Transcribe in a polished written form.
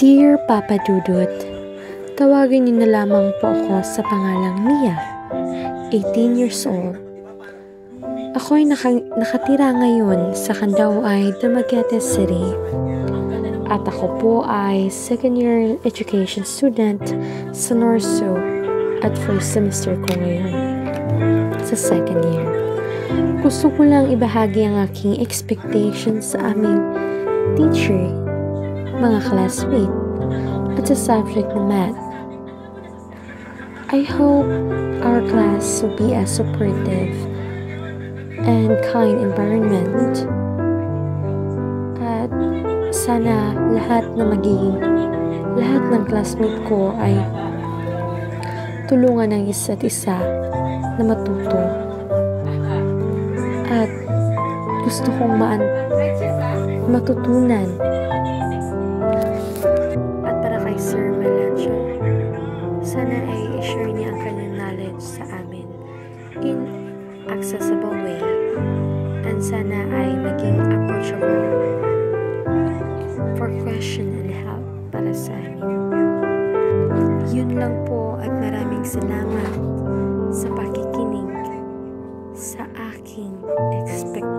Dear Papa Dudut, tawagin niyo na lamang po ako sa pangalang Mia, 18 years old. Ako'y nakatira ngayon sa Candaoay, Dumaguete City. At ako po ay second year education student sa Norso at first semester ko ngayon sa second year. Gusto ko lang ibahagi ang aking expectations sa aming teacher, mga classmate, at sa subject na math. I hope our class will be a supportive and kind environment. At sana lahat ng classmate ko ay tulungan ng isa't isa na matuto. At gusto kong matutunan. At para kay Sir Melancho, sana ay i-share niya ang kanyang knowledge sa amin in accessible way. And sana ay maging approachable for question and help para sa amin. Yun lang po at maraming salamat sa pakikinig sa aking expectation.